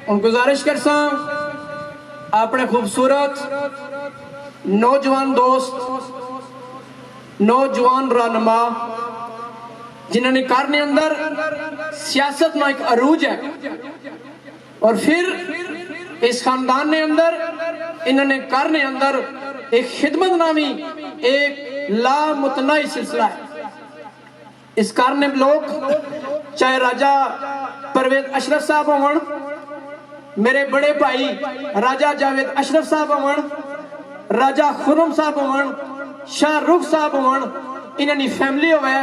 ہوں گزارش کرسا اپنے خوبصورت نوجوان دوست نوجوان رہنما جنہوں نے کرنے اندر سیاست میں ایک عروج ہے اور پھر اس خاندان نے اندر انہوں نے کرنے اندر ایک خدمت نامی ایک لامتناہی سلسلہ ہے. اس کارنے لوگ چاہے راجہ پرویز اشرف صاحب ہوں، میرے بڑے بھائی راجہ جاوید اشرف صاحب ہوں، راجہ خرم صاحب ہوں، شاہ رخ صاحب ہوں، انہوں نے فیملی ہوئے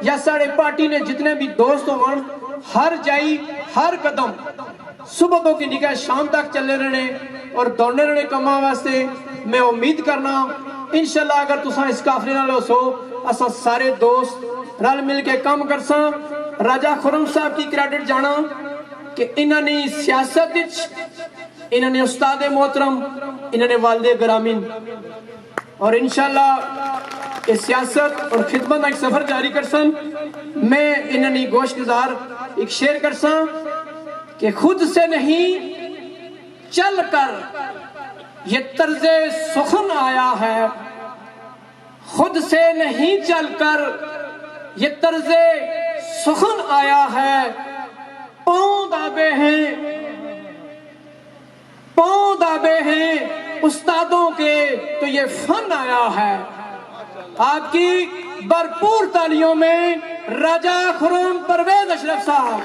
یا ساڑھے پارٹی نے جتنے بھی دوست ہوں، ہر جائی ہر قدم صبح تو کی نکاح شام تک چلے رہنے اور دوڑنے رہنے کما واسطے. میں امید کرنا انشاءاللہ اگر تساں اس کافلے نال ہو سو اساں سارے دوست رل مل کے کام کرساں. راجہ خرم صاحب کی کریڈٹ جانا کہ انہوں نے سیاست انہوں نے استاد محترم انہوں نے والد گرامین اور انشاءاللہ اس سیاست اور خدمت ایک سفر جاری کرسن. میں انہوں نے گوش گزار ایک شعر کرساں کہ خود سے نہیں چل کر یہ طرز سخن آیا ہے، خود سے نہیں چل کر یہ طرز سخن آیا ہے، پاؤں دابے ہیں استادوں کے تو یہ فن آیا ہے. آپ کی بھرپور تالیوں میں راجہ خرم پرویز اشرف صاحب.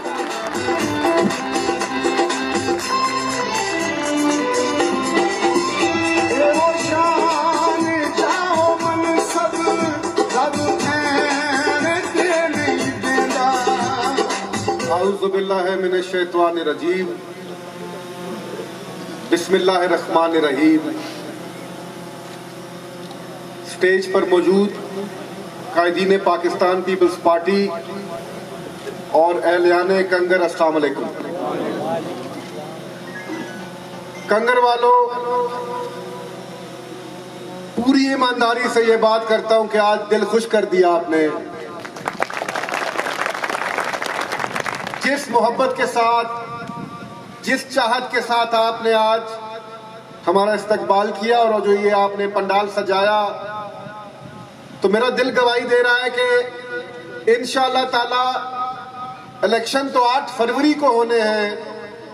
اعوذ باللہ من الشیطان الرجیم، بسم اللہ الرحمن الرحیم. سٹیج پر موجود قائدین پاکستان پیپلز پارٹی اور اہلیان کنگر، السلام علیکم. کنگر والوں، پوری ایمانداری سے یہ بات کرتا ہوں کہ آج دل خوش کر دیا آپ نے. جس محبت کے ساتھ، جس چاہت کے ساتھ آپ نے آج ہمارا استقبال کیا اور جو یہ آپ نے پنڈال سجایا، تو میرا دل گواہی دے رہا ہے کہ انشاءاللہ تعالی الیکشن تو 8 فروری کو ہونے ہیں،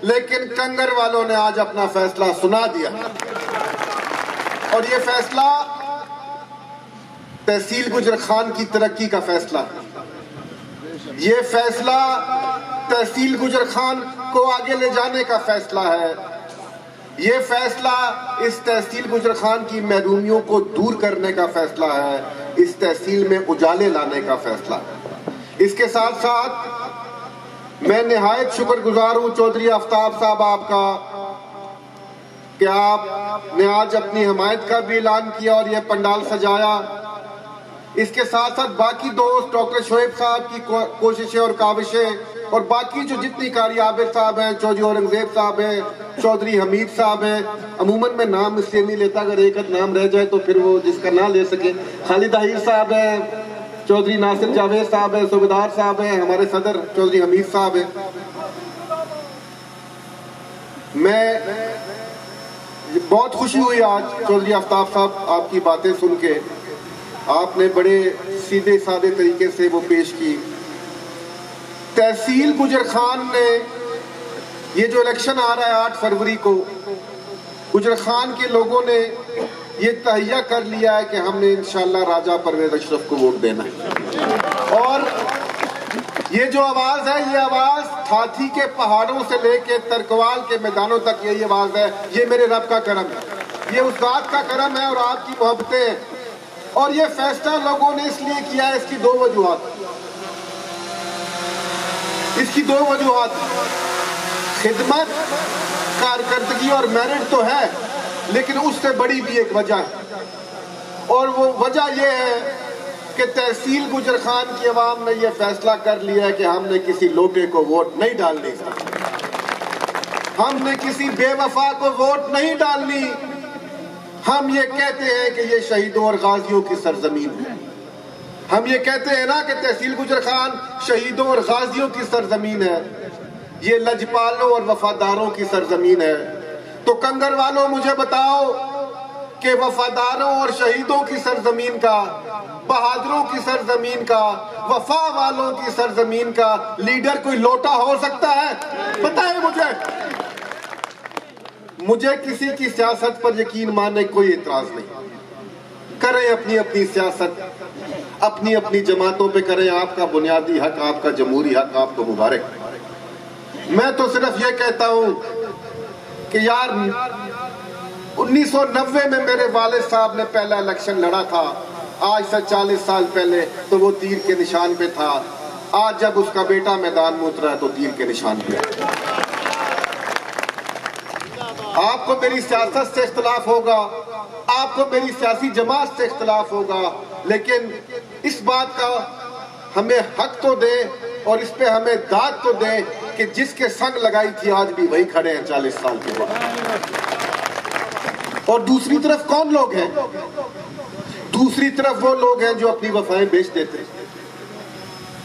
لیکن کنگر والوں نے آج اپنا فیصلہ سنا دیا. اور یہ فیصلہ تحصیل گجر خان کی ترقی کا فیصلہ ہے. یہ فیصلہ تحصیل گجر خان کو آگے لے جانے کا فیصلہ ہے. یہ فیصلہ اس تحصیل گجر خان کی محرومیوں کو دور کرنے کا فیصلہ ہے، اس تحصیل میں اجالے لانے کا فیصلہ ہے. اس کے ساتھ ساتھ میں نہایت شکر گزار ہوں چودھری آفتاب صاحب آپ کا کہ آپ نے آج اپنی حمایت کا بھی اعلان کیا اور یہ پنڈال سجایا. اس کے ساتھ ساتھ باقی دوست ڈاکٹر شعیب صاحب کی کوششیں اور کاوشیں اور باقی جو جتنی قاری عابد صاحب ہیں، چودھری اورنگزیب صاحب ہیں، چودھری حمید صاحب ہیں، عموماً میں نام اس لیے نہیں لیتا، اگر ایک نام رہ جائے تو پھر وہ جس کا نہ لے سکے. خالد طاہر صاحب ہیں، چودھری ناصر جاوید صاحب ہیں، صوبیدار صاحب ہیں، ہمارے صدر چودھری حمید صاحب ہیں. میں بہت خوشی ہوئی آج چودھری آفتاب صاحب آپ کی باتیں سن کے. آپ نے بڑے سیدھے سادے طریقے سے وہ پیش کی. تحصیل گجر خان نے یہ جو الیکشن آ رہا ہے 8 فروری کو، گجر خان کے لوگوں نے یہ تہیہ کر لیا ہے کہ ہم نے انشاءاللہ راجہ پرویز اشرف کو ووٹ دینا ہے. اور یہ جو آواز ہے، یہ آواز تھاتھی کے پہاڑوں سے لے کے ترکوال کے میدانوں تک یہی آواز ہے. یہ میرے رب کا کرم ہے، یہ اس ذات کا کرم ہے اور آپ کی محبتیں ہیں. اور یہ فیصلہ لوگوں نے اس لیے کیا ہے، اس کی 2 وجوہات. اس کی 2 وجوہات، خدمت، کارکردگی اور میرٹ تو ہے، لیکن اس سے بڑی بھی ایک وجہ ہے. اور وہ وجہ یہ ہے کہ تحصیل گجر خان کی عوام نے یہ فیصلہ کر لیا ہے کہ ہم نے کسی لوٹے کو ووٹ نہیں ڈالنی، ہم نے کسی بے وفا کو ووٹ نہیں ڈالنی. ہم یہ کہتے ہیں کہ یہ شہیدوں اور غازیوں کی سرزمین ہے. ہم یہ کہتے ہیں نا کہ تحصیل گجر خان شہیدوں اور غازیوں کی سرزمین ہے. یہ لجپالوں اور وفاداروں کی سرزمین ہے. تو کنگر والوں مجھے بتاؤ کہ وفاداروں اور شہیدوں کی سرزمین کا، بہادروں کی سرزمین کا، وفا والوں کی سرزمین کا لیڈر کوئی لوٹا ہو سکتا ہے؟ بتائیں مجھے کسی کی سیاست پر یقین ماننے کوئی اعتراض نہیں. کریں اپنی اپنی سیاست، اپنی اپنی جماعتوں پہ کریں. آپ کا بنیادی حق، آپ کا جمہوری حق آپ کو مبارک. میں تو صرف یہ کہتا ہوں کہ یار 1990 میں میرے والد صاحب نے پہلا الیکشن لڑا تھا، آج سے 40 سال پہلے تو وہ تیر کے نشان پہ تھا. آج جب اس کا بیٹا میدان میں اترا ہے تو تیر کے نشان پہ ہے. آپ کو میری سیاست سے اختلاف ہوگا، آپ کو میری سیاسی جماعت سے اختلاف ہوگا، لیکن اس بات کا ہمیں حق تو دے اور اس پہ ہمیں داد تو دے کہ جس کے سنگ لگائی تھی آج بھی وہی کھڑے ہیں 40 سال کے بعد. اور دوسری طرف کون لوگ ہیں؟ دوسری طرف وہ لوگ ہیں جو اپنی وفائیں بیچ دیتے ہیں.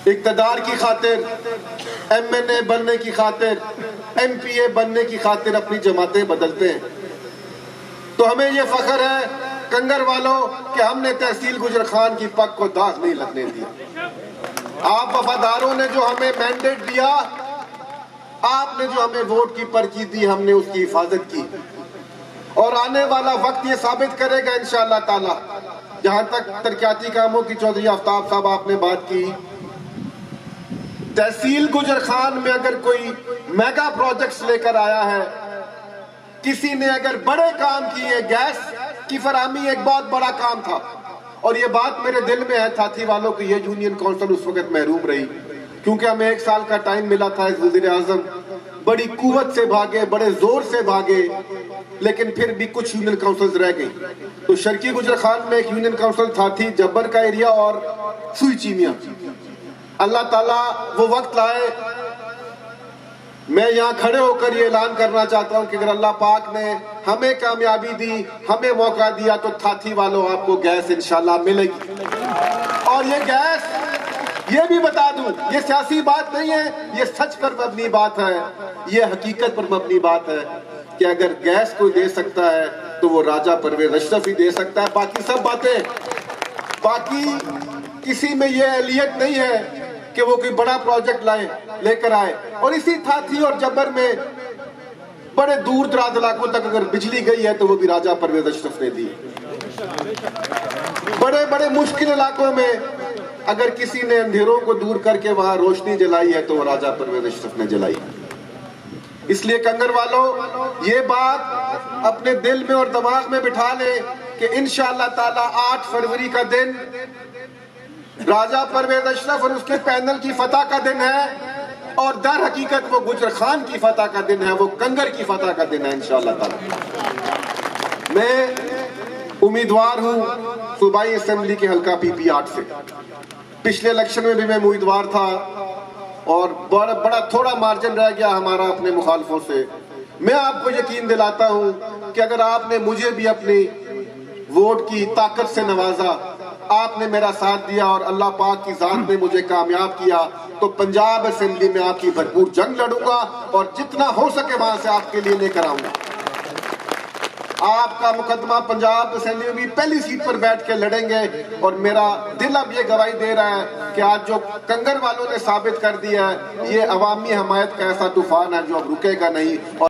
اقتدار کی خاطر، ایم این اے بننے کی خاطر، ایم پی اے بننے کی خاطر اپنی جماعتیں بدلتے ہیں. تو ہمیں یہ فخر ہے کنگر والوں کہ ہم نے تحصیل گجر خان کی پگ کو داغ نہیں لگنے دیا. آپ وفاداروں نے جو ہمیں مینڈیٹ دیا، آپ نے جو ہمیں ووٹ کی پرچی دی، ہم نے اس کی حفاظت کی. اور آنے والا وقت یہ ثابت کرے گا انشاءاللہ تعالی. جہاں تک ترقیاتی کاموں کی چودھری آفتاب صاحب آپ نے بات کی، تحصیل گجر خان میں اگر کوئی میگا پروجیکٹس لے کر آیا ہے، کسی نے اگر بڑے کام کیے، گیس کی فراہمی ایک بہت بڑا کام تھا. اور یہ بات میرے دل میں ہے تھاتھی والوں کی، یہ یونین کونسل اس وقت محروم رہی کیونکہ ہمیں 1 سال کا ٹائم ملا تھا. اس وزیر اعظم بڑی قوت سے بھاگے، بڑے زور سے بھاگے، لیکن پھر بھی کچھ یونین کونسلز رہ گئی. تو شرقی گجر خان میں ایک یونین کونسل تھا، تھی جبر کا ایریا اور سوئی چیمیا. اللہ تعالیٰ وہ وقت لائے. میں یہاں کھڑے ہو کر یہ اعلان کرنا چاہتا ہوں کہ اگر اللہ پاک نے ہمیں کامیابی دی، ہمیں موقع دیا، تو تھاتھی والوں آپ کو گیس انشاءاللہ ملے گی. اور یہ گیس، یہ بھی بتا دوں، یہ سیاسی بات نہیں ہے، یہ سچ پر مبنی بات ہے، یہ حقیقت پر مبنی بات ہے کہ اگر گیس کوئی دے سکتا ہے تو وہ راجہ پرویز اشرف ہی دے سکتا ہے. باقی سب باتیں، باقی کسی میں یہ اہلیت نہیں ہے کہ وہ کوئی بڑا پروجیکٹ لے کر آئے. اور اسی تھاتھی اور جبر میں بڑے دور دراز علاقوں تک اگر بجلی گئی ہے تو وہ بھی راجہ پرویز اشرف نے دی. بڑے بڑے مشکل علاقوں میں اگر کسی نے اندھیروں کو دور کر کے وہاں روشنی جلائی ہے تو وہ راجہ پرویز اشرف نے جلائی. اس لیے کنگر والوں یہ بات اپنے دل میں اور دماغ میں بٹھا لیں کہ انشاءاللہ تعالی 8 فروری کا دن راجہ پرویز اشرف اور اس کے پینل کی فتح کا دن ہے، اور در حقیقت وہ گجر خان کی فتح کا دن ہے، وہ کنگر کی فتح کا دن ہے انشاءاللہ تعالی. میں امیدوار ہوں صوبائی اسمبلی کے حلقہ پی پی 8 سے. پچھلے الیکشن میں بھی میں امیدوار تھا اور بڑا تھوڑا مارجن رہ گیا ہمارا اپنے مخالفوں سے. میں آپ کو یقین دلاتا ہوں کہ اگر آپ نے مجھے بھی اپنی ووٹ کی طاقت سے نوازا، آپ نے میرا ساتھ دیا اور اللہ پاک کی ذات نے مجھے کامیاب کیا، تو پنجاب اسمبلی میں آپ کی بھرپور جنگ لڑوں گا اور جتنا ہو سکے وہاں سے آپ کے لیے لے کر آؤں گا. آپ کا مقدمہ پنجاب اسمبلی میں بھی پہلی سیٹ پر بیٹھ کے لڑیں گے. اور میرا دل اب یہ گواہی دے رہا ہے کہ آج جو کنگر والوں نے ثابت کر دیا ہے، یہ عوامی حمایت کا ایسا طوفان ہے جو اب رکے گا نہیں. اور